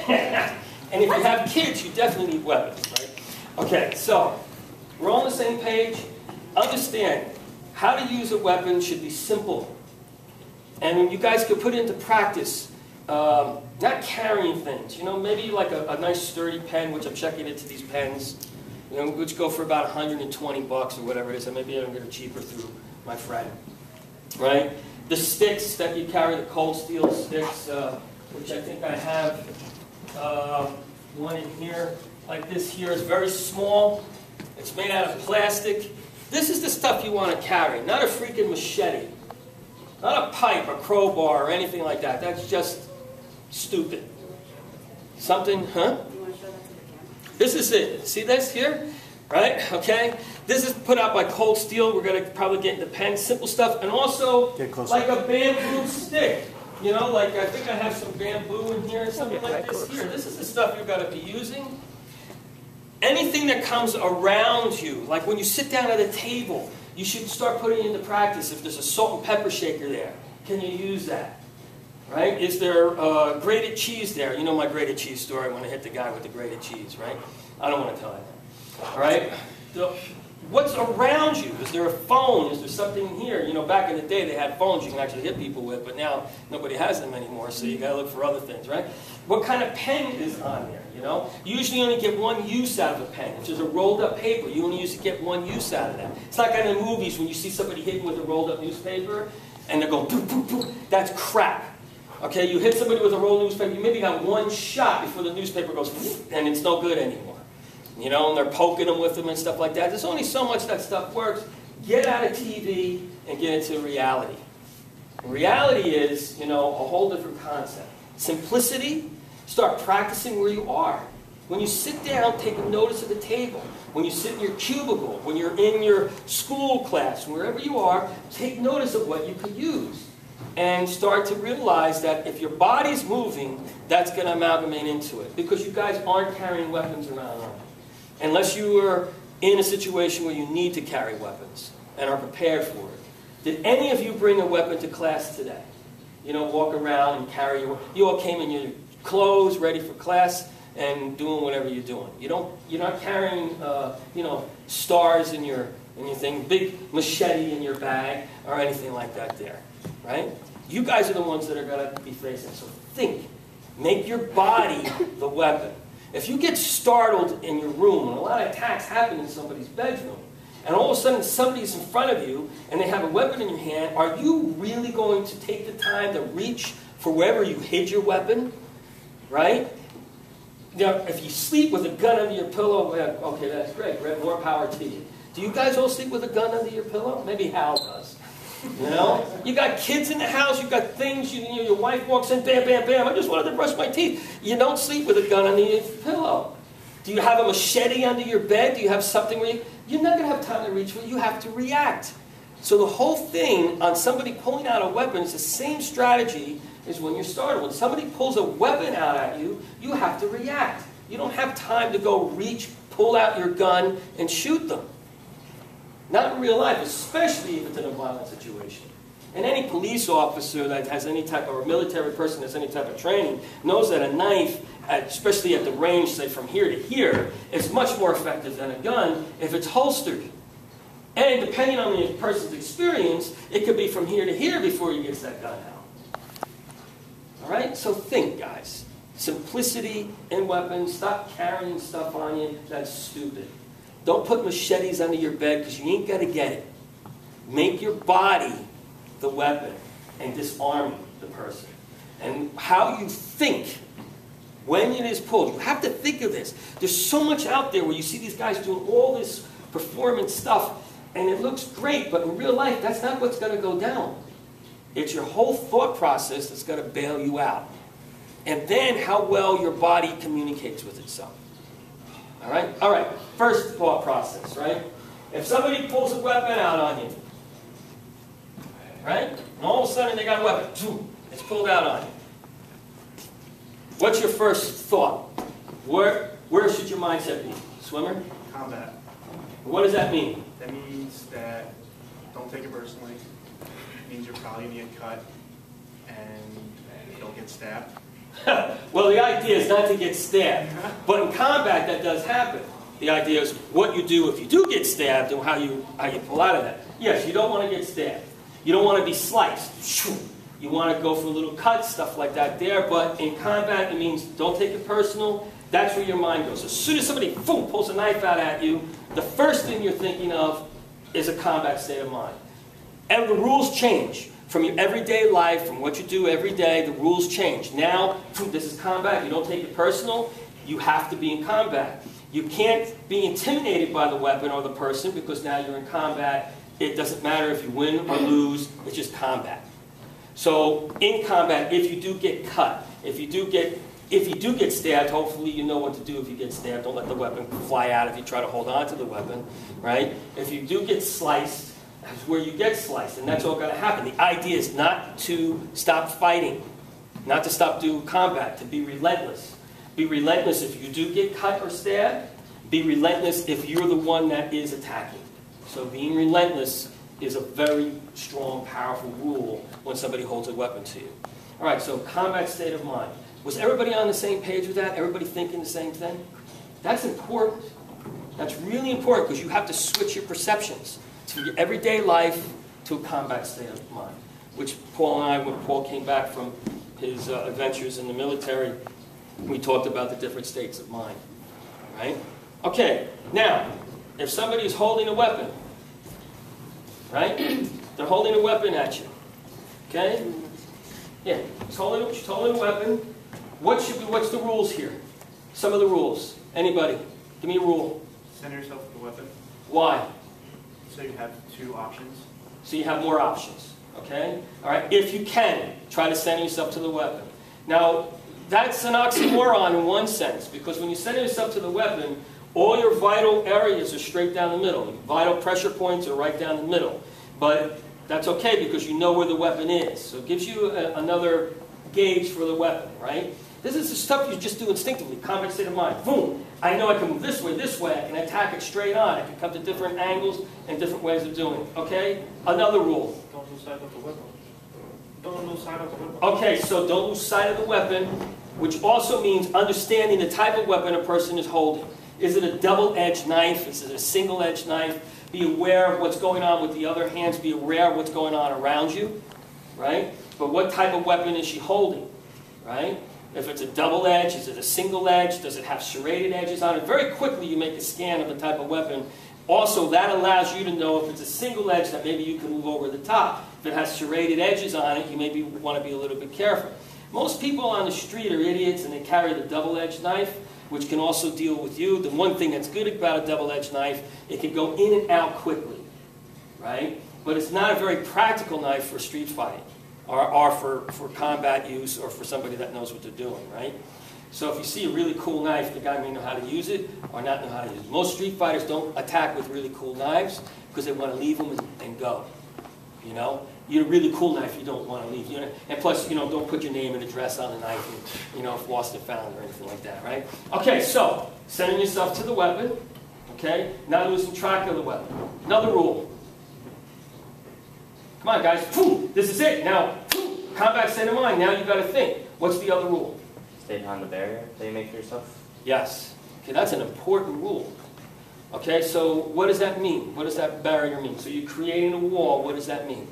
And if you have kids, you definitely need weapons, right? Okay, so we're all on the same page. Understand, how to use a weapon should be simple. And you guys could put it into practice. Not carrying things, you know, maybe like a nice sturdy pen, which I'm checking into these pens, you know, which go for about 120 bucks or whatever it is, and maybe I can get it cheaper through my friend, right? The sticks that you carry, the cold steel sticks, which I think I have one in here, like this here, is very small. It's made out of plastic. This is the stuff you want to carry, not a freaking machete, not a pipe, a crowbar, or anything like that. That's just stupid. Something, huh? You want to show that to the camera? This is it. See this here? Right? Okay? This is put out by Cold Steel. We're going to probably get into pen, simple stuff. And also, like a bamboo stick. You know, like I think I have some bamboo in here, something like this here. This is the stuff you're going to be using. Anything that comes around you, like when you sit down at a table, you should start putting it into practice. If there's a salt and pepper shaker there, can you use that? Right? Is there grated cheese there? You know my grated cheese story when I hit the guy with the grated cheese, right? I don't want to tell that. All right? So, what's around you? Is there a phone? Is there something here? You know, back in the day they had phones you can actually hit people with, but now nobody has them anymore, so you got to look for other things, right? What kind of pen is on there, you know? You usually only get one use out of a pen, which is a rolled up paper. You only usually get one use out of that. It's like in the movies when you see somebody hitting with a rolled up newspaper, and they're going, boop, boop, boop. That's crap. Okay, you hit somebody with a rolled newspaper, you maybe got one shot before the newspaper goes, and it's no good anymore. You know, and they're poking them with them and stuff like that. There's only so much that stuff works. Get out of TV and get into reality. And reality is, you know, a whole different concept. Simplicity, start practicing where you are. When you sit down, take a notice of the table. When you sit in your cubicle, when you're in your school class, wherever you are, take notice of what you could use. And start to realize that if your body's moving, that's going to amalgamate into it. Because you guys aren't carrying weapons around. Unless you are in a situation where you need to carry weapons and are prepared for it. Did any of you bring a weapon to class today? You know, walk around and carry your... You all came in your clothes, ready for class, and doing whatever you're doing. You're not carrying, you know, stars in your thing, big machete in your bag, or anything like that there. Right? You guys are the ones that are going to be facing. So think. Make your body the weapon. If you get startled in your room, and a lot of attacks happen in somebody's bedroom, and all of a sudden somebody's in front of you, and they have a weapon in your hand, are you really going to take the time to reach for wherever you hid your weapon? Right? Now, if you sleep with a gun under your pillow, okay, that's great. More power to you. Do you guys all sleep with a gun under your pillow? Maybe Hal does. You know, you got kids in the house, you got things, your wife walks in, bam, bam, bam, I just wanted to brush my teeth. You don't sleep with a gun under your pillow. Do you have a machete under your bed? Do you have something where you're not going to have time to reach for it, you have to react. So the whole thing on somebody pulling out a weapon is the same strategy as when you're startled. When somebody pulls a weapon out at you, you have to react. You don't have time to go reach, pull out your gun, and shoot them. Not in real life, especially if it's in a violent situation. And any police officer that has any type, or a military person that has any type of training, knows that a knife, especially at the range, say from here to here, is much more effective than a gun if it's holstered. And depending on the person's experience, it could be from here to here before he gets that gun out. All right? So think, guys. Simplicity in weapons. Stop carrying stuff on you. That's stupid. Don't put machetes under your bed because you ain't going to get it. Make your body the weapon and disarm the person. And how you think when it is pulled. You have to think of this. There's so much out there where you see these guys doing all this performance stuff and it looks great, but in real life, that's not what's going to go down. It's your whole thought process that's going to bail you out. And then how well your body communicates with itself. All right? All right. First thought process, right? If somebody pulls a weapon out on you, right? And all of a sudden they got a weapon. It's pulled out on you. What's your first thought? Where should your mindset be? Swimmer? Combat. What does that mean? That means that don't take it personally. It means you're probably going to get cut and don't get stabbed. Well, the idea is not to get stabbed. But in combat, that does happen. The idea is what you do if you do get stabbed and how you pull out of that. Yes, you don't want to get stabbed. You don't want to be sliced. You want to go for little cuts, stuff like that there. But in combat, it means don't take it personal. That's where your mind goes. As soon as somebody, boom, pulls a knife out at you, the first thing you're thinking of is a combat state of mind. And the rules change. From your everyday life, from what you do every day, the rules change. Now, this is combat. You don't take it personal. You have to be in combat. You can't be intimidated by the weapon or the person because now you're in combat. It doesn't matter if you win or lose. It's just combat. So in combat, if you do get cut, if you do get stabbed, hopefully you know what to do if you get stabbed. Don't let the weapon fly out if you try to hold on to the weapon, right? If you do get sliced, that's where you get sliced, and that's all going to happen. The idea is not to stop fighting, not to stop doing combat, to be relentless. Be relentless if you do get cut or stabbed. Be relentless if you're the one that is attacking. So being relentless is a very strong, powerful rule when somebody holds a weapon to you. All right, so combat state of mind. Was everybody on the same page with that? Everybody thinking the same thing? That's important. That's really important because you have to switch your perceptions from your everyday life to a combat state of mind, which Paul and I, when Paul came back from his adventures in the military, we talked about the different states of mind, right? Okay, now, if somebody is holding a weapon, right? They're holding a weapon at you, okay? Yeah, she's holding a weapon. What's the rules here? Some of the rules. Anybody? Give me a rule. Center yourself with the weapon. Why? So you have two options. So you have more options, okay? All right, if you can, try to center yourself to the weapon. Now, that's an oxymoron in one sense, because when you center yourself to the weapon, all your vital areas are straight down the middle. Your vital pressure points are right down the middle. But that's okay because you know where the weapon is. So it gives you another gauge for the weapon, right? This is the stuff you just do instinctively, combat state of mind. Boom! I know I can move this way, I can attack it straight on. I can come to different angles and different ways of doing it, okay? Another rule. Don't lose sight of the weapon. Don't lose sight of the weapon. Okay, so don't lose sight of the weapon, which also means understanding the type of weapon a person is holding. Is it a double-edged knife? Is it a single-edged knife? Be aware of what's going on with the other hands. Be aware of what's going on around you, right? But what type of weapon is she holding, right? If it's a double edge, is it a single edge? Does it have serrated edges on it? Very quickly you make a scan of the type of weapon. Also, that allows you to know if it's a single edge that maybe you can move over the top. If it has serrated edges on it, you maybe want to be a little bit careful. Most people on the street are idiots and they carry the double-edged knife, which can also deal with you. The one thing that's good about a double-edged knife, it can go in and out quickly, right? But it's not a very practical knife for street fighting. Or for combat use, or for somebody that knows what they're doing, right? So if you see a really cool knife, the guy may know how to use it, or not know how to use it. Most street fighters don't attack with really cool knives, because they want to leave them and go, you know? You a really cool knife you don't want to leave. You know? And plus, you know, don't put your name and address on the knife, and, you know, if lost and found or anything like that, right? Okay, so, sending yourself to the weapon, okay? Not losing track of the weapon. Another rule. Come on, guys. This is it. Now, combat state of mind. Now you've got to think. What's the other rule? Stay behind the barrier that you make for yourself? Yes. Okay, that's an important rule. Okay, so what does that mean? What does that barrier mean? So you're creating a wall. What does that mean?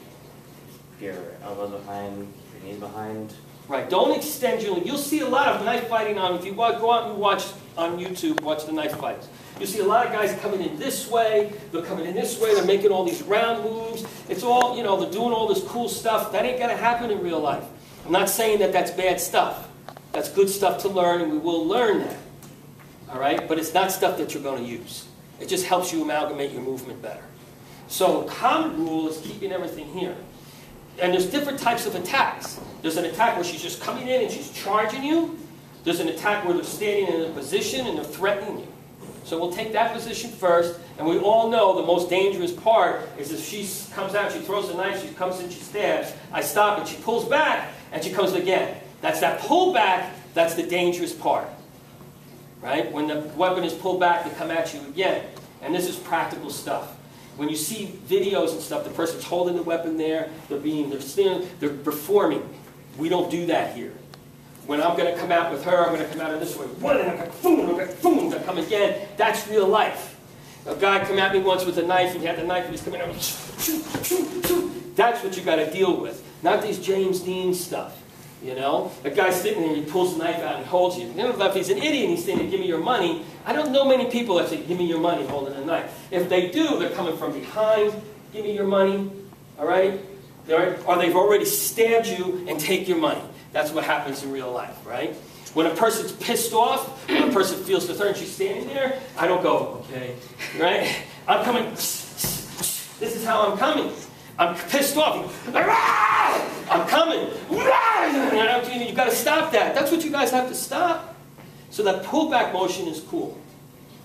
Your elbows behind, your knees behind. Right. Don't extend your... You'll see a lot of knife fighting on... If you go out and watch on YouTube, watch the knife fights. You see a lot of guys coming in this way, they're coming in this way, they're making all these round moves. It's all, you know, they're doing all this cool stuff. That ain't going to happen in real life. I'm not saying that that's bad stuff. That's good stuff to learn, and we will learn that. All right? But it's not stuff that you're going to use. It just helps you amalgamate your movement better. So a common rule is keeping everything here. And there's different types of attacks. There's an attack where she's just coming in and she's charging you. There's an attack where they're standing in a position and they're threatening you. So we'll take that position first, and we all know the most dangerous part is if she comes out, she throws the knife, she comes in, she stabs, I stop it, she pulls back, and she comes again. That's that pull back, that's the dangerous part. Right? When the weapon is pulled back, they come at you again. And this is practical stuff. When you see videos and stuff, the person's holding the weapon there, they're performing. We don't do that here. When I'm going to come out with her, I'm going to come out in this way. One, and I'm going to boom, I'm going to boom, I'm going to come again. That's real life. A guy come at me once with a knife, and he had the knife, and he's coming out. That's what you got to deal with, not these James Dean stuff. You know, a guy's sitting there, he pulls the knife out and holds you. You know, if he's an idiot and he's saying, give me your money, I don't know many people that say, give me your money holding a knife. If they do, they're coming from behind, give me your money, all right? Or they've already stabbed you and take your money. That's what happens in real life, right? When a person's pissed off, when a person feels the third and she's standing there, I don't go, okay, right? I'm coming, this is how I'm coming. I'm pissed off. I'm coming. You've got to stop that. That's what you guys have to stop. So that pullback motion is cool.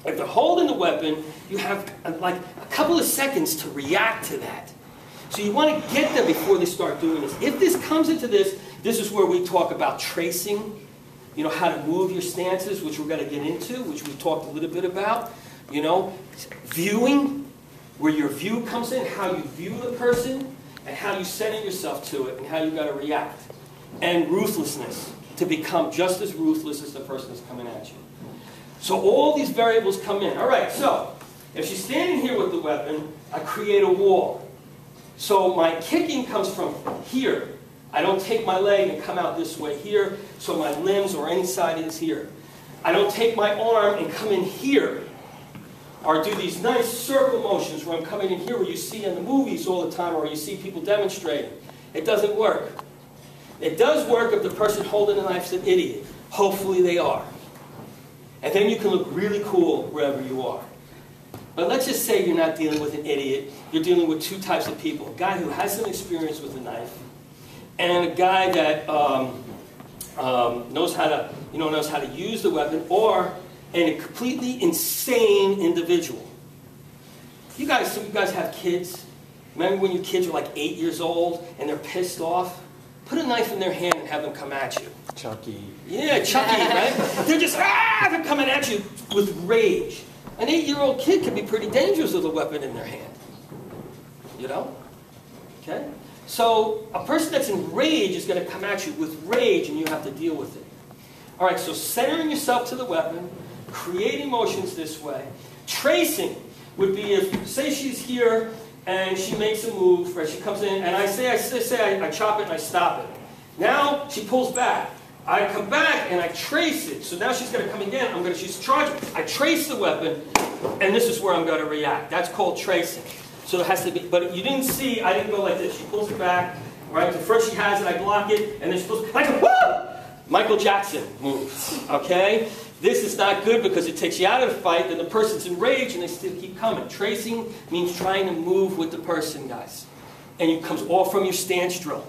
If they're holding the weapon, you have like a couple of seconds to react to that. So you want to get them before they start doing this. If this comes into this, this is where we talk about tracing. You know, how to move your stances, which we're going to get into, which we talked a little bit about. You know, viewing. Where your view comes in, how you view the person, and how you center yourself to it, and how you got to react. And ruthlessness, to become just as ruthless as the person that's coming at you. So all these variables come in. All right, so if she's standing here with the weapon, I create a wall. So my kicking comes from here. I don't take my leg and come out this way here, so my limbs or any side is here. I don't take my arm and come in here. Or do these nice circle motions where I'm coming in here where you see in the movies all the time or you see people demonstrating. It doesn't work. It does work if the person holding the knife is an idiot. Hopefully they are. And then you can look really cool wherever you are. But let's just say you're not dealing with an idiot. You're dealing with two types of people. A guy who has some experience with a knife and a guy that knows how to use the weapon, or a completely insane individual. Some of you guys have kids. Remember when your kids were like 8 years old and they're pissed off? Put a knife in their hand and have them come at you. Chucky. Yeah, Chucky, right? They're just, they're coming at you with rage. An 8-year-old kid can be pretty dangerous with a weapon in their hand. You know? Okay? So a person that's in rage is going to come at you with rage, and you have to deal with it. All right, so centering yourself to the weapon, creating motions this way. Tracing would be if, say she's here and she makes a move, right? She comes in and I chop it and I stop it. Now she pulls back. I come back and I trace it. So now she's going to come again. She's charging. I trace the weapon, and this is where I'm going to react. That's called tracing. So it has to be, but you didn't see, I didn't go like this. She pulls it back, right? So first she has it, I block it, and then she pulls, I go, woo! Michael Jackson moves, okay? This is not good because it takes you out of the fight, then the person's enraged and they still keep coming. Tracing means trying to move with the person, guys. And it comes all from your stance drill.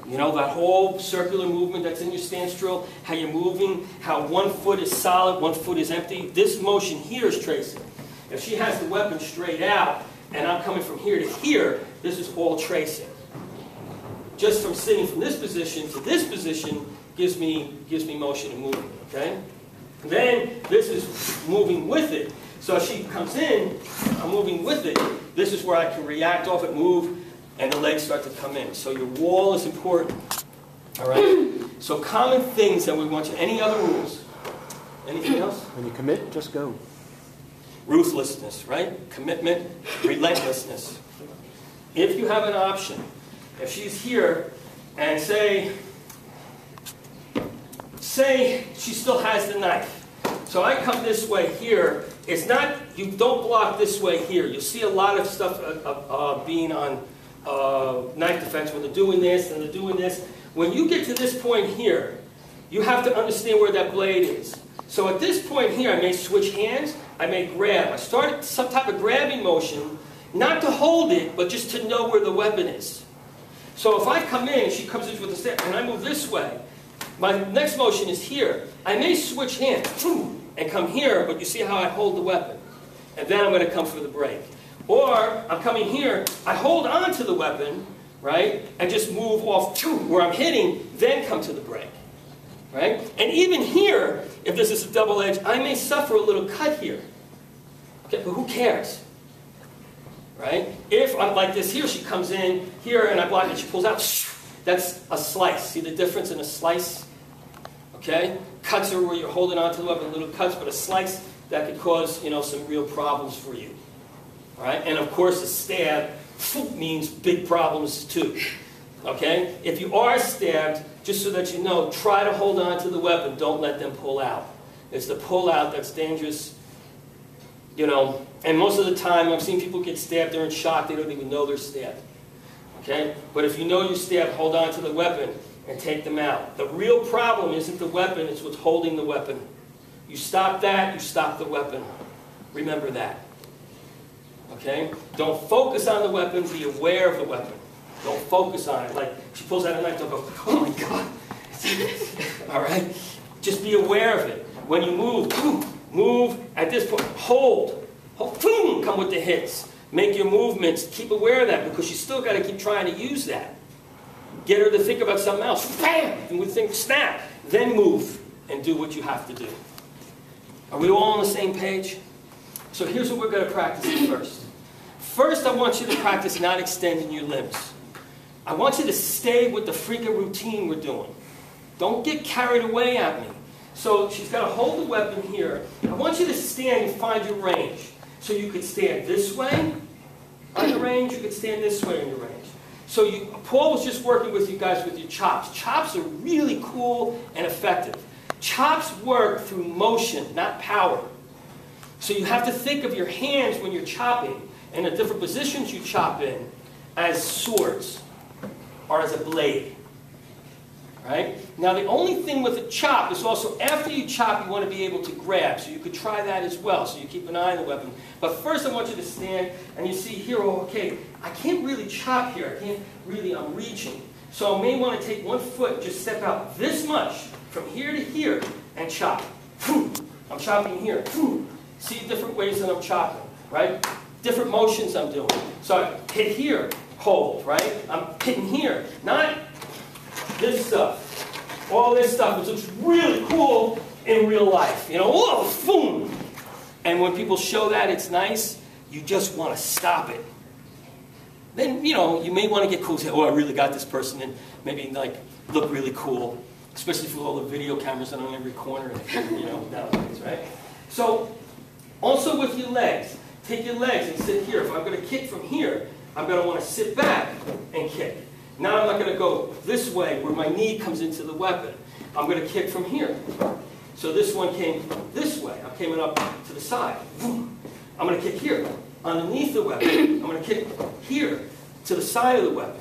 You know, that whole circular movement that's in your stance drill, how you're moving, how one foot is solid, one foot is empty. This motion here is tracing. If she has the weapon straight out and I'm coming from here to here, this is all tracing. Just from sitting from this position to this position gives me motion and movement, okay? Then this is moving with it. So if she comes in, I'm moving with it. This is where I can react off it, move, and the legs start to come in. So your wall is important. All right? So common things that we want you, any other rules? Anything else? When you commit, just go. Ruthlessness, right? Commitment, relentlessness. If you have an option, if she's here and say she still has the knife. So I come this way here. It's not, you don't block this way here. You see a lot of stuff being on knife defense when they're doing this and they're doing this. When you get to this point here, you have to understand where that blade is. So at this point here, I may switch hands, I may grab. I start some type of grabbing motion, not to hold it, but just to know where the weapon is. So if I come in, she comes in with a step, and I move this way, my next motion is here. I may switch hands and come here, but you see how I hold the weapon. And then I'm going to come for the break. Or I'm coming here, I hold on to the weapon, right, and just move off where I'm hitting, then come to the break. Right? And even here, if this is a double edge, I may suffer a little cut here. Okay, but who cares? Right? If I'm like this here, she comes in here and I block it, she pulls out, that's a slice. See the difference in a slice Okay? Cuts are where you're holding onto the weapon, little cuts, but a slice that could cause, you know, some real problems for you. All right? And of course, a stab means big problems too. Okay? If you are stabbed, just so that you know, try to hold on to the weapon. Don't let them pull out. It's the pull out that's dangerous. You know, and most of the time, I've seen people get stabbed, they're in shock, they don't even know they're stabbed. Okay? But if you know you're stabbed, hold on to the weapon and take them out. The real problem isn't the weapon, it's what's holding the weapon. You stop that, you stop the weapon. Remember that. Okay? Don't focus on the weapon, be aware of the weapon. Don't focus on it. Like, she pulls out a knife, don't go, oh my God. All right? Just be aware of it. When you move, move at this point, hold, boom, come with the hits. Make your movements, keep aware of that, because you still got to keep trying to use that. Get her to think about something else, bam, and we think, snap, then move and do what you have to do. Are we all on the same page? So here's what we're going to practice first. First, I want you to practice not extending your limbs. I want you to stay with the freaking routine we're doing. Don't get carried away at me. So she's got to hold the weapon here. I want you to stand and find your range. So you could stand this way on the range, you could stand this way on your range. So Paul was just working with you guys with your chops. Chops are really cool and effective. Chops work through motion, not power. So you have to think of your hands when you're chopping and the different positions you chop in as swords or as a blade. Right? Now the only thing with a chop is also after you chop you want to be able to grab. So you could try that as well. So you keep an eye on the weapon. But first I want you to stand and you see here, oh, okay, I can't really chop here. I can't really, I'm reaching. So I may want to take one foot and just step out this much from here to here and chop. I'm chopping here. See different ways that I'm chopping, right? Different motions I'm doing. So I hit here, hold, right? I'm hitting here. Not this stuff, all this stuff, which looks really cool in real life. You know, whoa, boom. And when people show that it's nice, you just want to stop it. Then, you know, you may want to get cool and say, oh, I really got this person, and maybe, like, look really cool, especially with all the video cameras on every corner, you know, nowadays, right? So, also with your legs, take your legs and sit here. If I'm going to kick from here, I'm going to want to sit back and kick. Now I'm not going to go this way where my knee comes into the weapon. I'm going to kick from here. So this one came this way. I'm coming up to the side. I'm going to kick here, underneath the weapon. I'm going to kick here to the side of the weapon.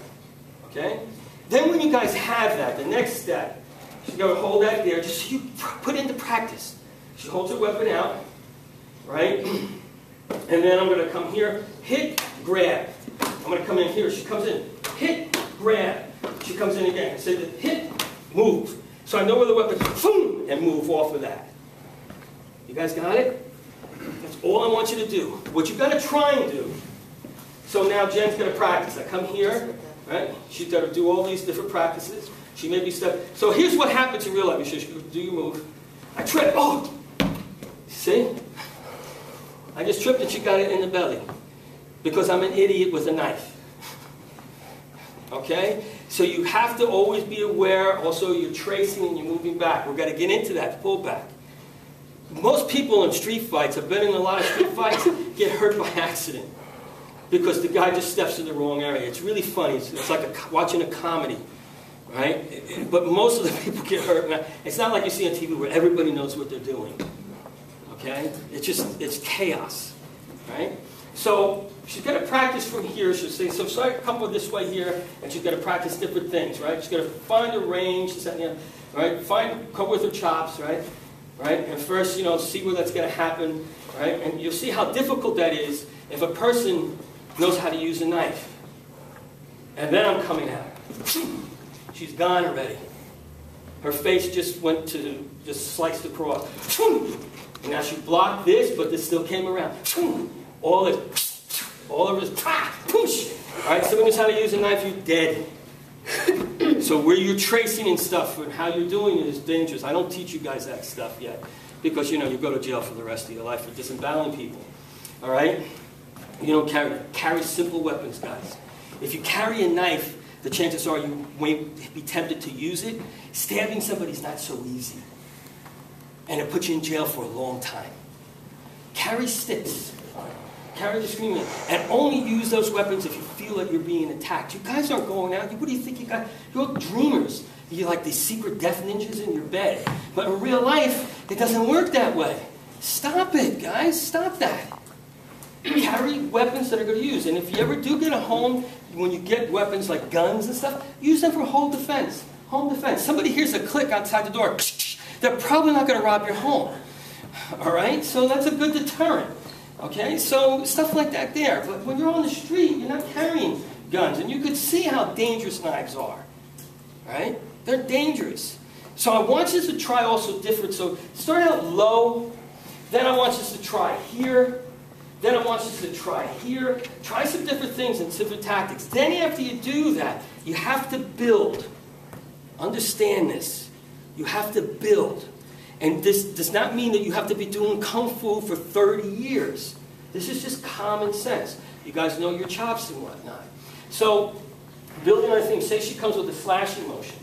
Okay? Then when you guys have that, the next step, you're going to hold that there. Just so you put it into practice. She holds her weapon out, right? And then I'm going to come here, hit, grab. I'm going to come in here. She comes in, hit, grab. She comes in again. Say the hit, move. So I know where the weapon is, boom, and move off of that. You guys got it? That's all I want you to do. What you've got to try and do. So now Jen's going to practice. I come here, right? She's got to do all these different practices. She may be stuck. So here's what happens in real life. You should do your move. I trip. Oh! See? I just tripped and she got it in the belly. Because I'm an idiot with a knife. Okay? So you have to always be aware. Also, you're tracing and you're moving back. We've got to get into that pull back. Most people in street fights, I've been in a lot of street fights, get hurt by accident. Because the guy just steps in the wrong area. It's really funny. It's like watching a comedy. Right? But most of the people get hurt. It's not like you see on TV where everybody knows what they're doing. Okay? It's chaos. Right? So she's got to practice from here. She'll say, so I come this way here, and she's got to practice different things, right? She's got to find a range, right? Come with her chops, right? Right? And first, you know, see where that's going to happen, right? And you'll see how difficult that is if a person knows how to use a knife. And then I'm coming at her. She's gone already. Her face just went to, just sliced across. And now she blocked this, but this still came around. All of it is, push. All right, someone knows how to use a knife, you're dead. So where you're tracing and stuff and how you're doing it is dangerous. I don't teach you guys that stuff yet. Because, you know, you go to jail for the rest of your life for disemboweling people. All right? You don't carry simple weapons, guys. If you carry a knife, the chances are you may be tempted to use it. Stabbing somebody is not so easy. and it puts you in jail for a long time. Carry sticks. Carry the screaming, and only use those weapons if you feel like you're being attacked. You guys aren't going out. What do you think you got? You're all dreamers. You're like these secret death ninjas in your bed. But in real life, it doesn't work that way. Stop it, guys. Stop that. Carry weapons that are going to use. And if you ever do get a home, when you get weapons like guns and stuff, use them for home defense. Home defense. Somebody hears a click outside the door. They're probably not going to rob your home. All right? So that's a good deterrent. Okay, so stuff like that there. But when you're on the street, you're not carrying guns. And you can see how dangerous knives are. Right? They're dangerous. So I want you to try also different. So start out low. Then I want you to try here. Then I want you to try here. Try some different things and different tactics. Then after you do that, you have to build. Understand this. You have to build. And this does not mean that you have to be doing Kung Fu for 30 years. This is just common sense. You guys know your chops and whatnot. So, building on things, say she comes with a slashing motion.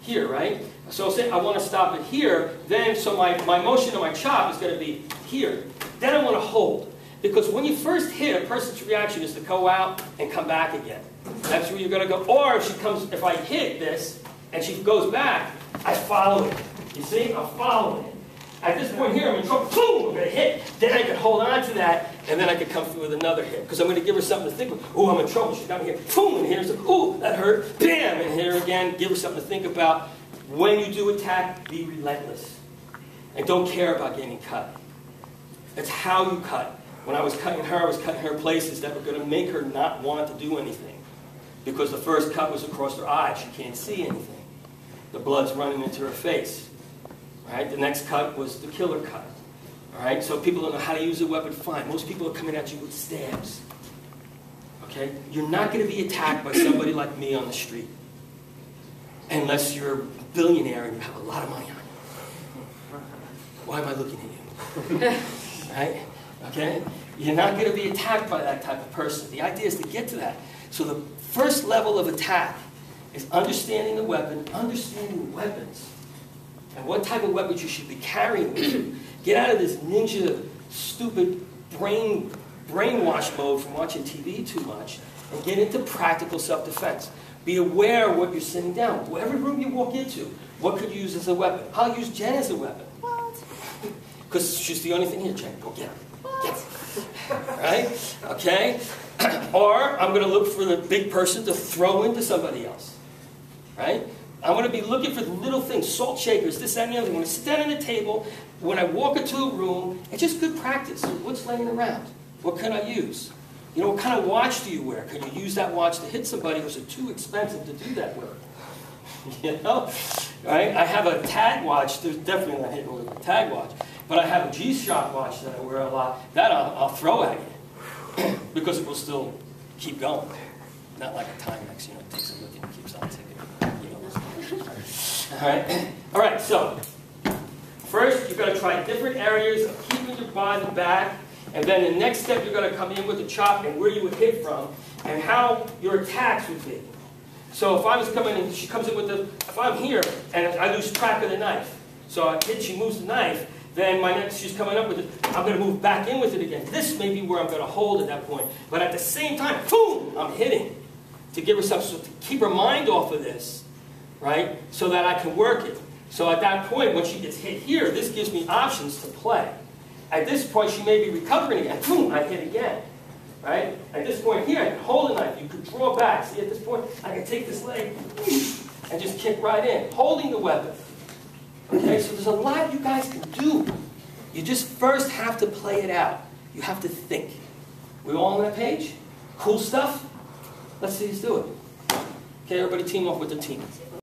Here, right? So say I want to stop it here, then so my motion of my chop is going to be here. Then I want to hold. Because when you first hit, a person's reaction is to go out and come back again. That's where you're going to go. Or if I hit this and she goes back, I follow it. You see? I'm following it. At this point here, I'm in trouble. Boom! I'm going to hit. Then I can hold on to that, and then I can come through with another hit. Because I'm going to give her something to think of. Oh, I'm in trouble. She's down here. Boom! And here's a, ooh, that hurt. Bam! And here again, give her something to think about. When you do attack, be relentless. And don't care about getting cut. It's how you cut. When I was cutting her places that were going to make her not want to do anything. Because the first cut was across her eye. She can't see anything. The blood's running into her face. Right? The next cut was the killer cut. All right? So people don't know how to use a weapon. Fine. Most people are coming at you with stabs. Okay? You're not going to be attacked by somebody like me on the street. Unless you're a billionaire and you have a lot of money on you. Why am I looking at you? Right? Okay? You're not going to be attacked by that type of person. The idea is to get to that. So the first level of attack is understanding the weapon, understanding weapons. And what type of weapons you should be carrying with you. Get out of this ninja, stupid brainwash mode from watching TV too much and get into practical self-defense. Be aware of what you're sitting down. Whatever room you walk into, what could you use as a weapon? I'll use Jen as a weapon. What? Because she's the only thing here. Jen, go get her. Get her. Right? Okay? Or I'm going to look for the big person to throw into somebody else. Right? I'm going to be looking for the little things, salt shakers, this, that, and the other. When I sit down at the table, when I walk into a room, it's just good practice. What's laying around? What can I use? You know, what kind of watch do you wear? Can you use that watch to hit somebody who's too expensive to do that with? You know? Right? I have a tag watch. There's definitely not hitting with a tag watch. But I have a G-Shock watch that I wear a lot. That I'll throw at you. Because it will still keep going. Not like a Timex, you know, it takes a look and keeps on ticking. All right, so first you're going to try different areas of keeping your body back, and then the next step you're going to come in with the chop and where you would hit from, and how your attacks would be. So if I was coming in, she comes in with the, if I'm here and I lose track of the knife, so I hit, she moves the knife, then my next, she's coming up with it, I'm going to move back in with it again. This may be where I'm going to hold at that point, but at the same time, boom, I'm hitting to give her something, so to keep her mind off of this. Right? So that I can work it. So at that point, when she gets hit here, this gives me options to play. At this point, she may be recovering again. Boom, I hit again. Right? At this point here, I can hold a knife. You could draw back. See, at this point, I can take this leg and just kick right in, holding the weapon. Okay? So there's a lot you guys can do. You just first have to play it out. You have to think. We all on that page? Cool stuff? Let's see us do it. Okay, everybody team up with the team.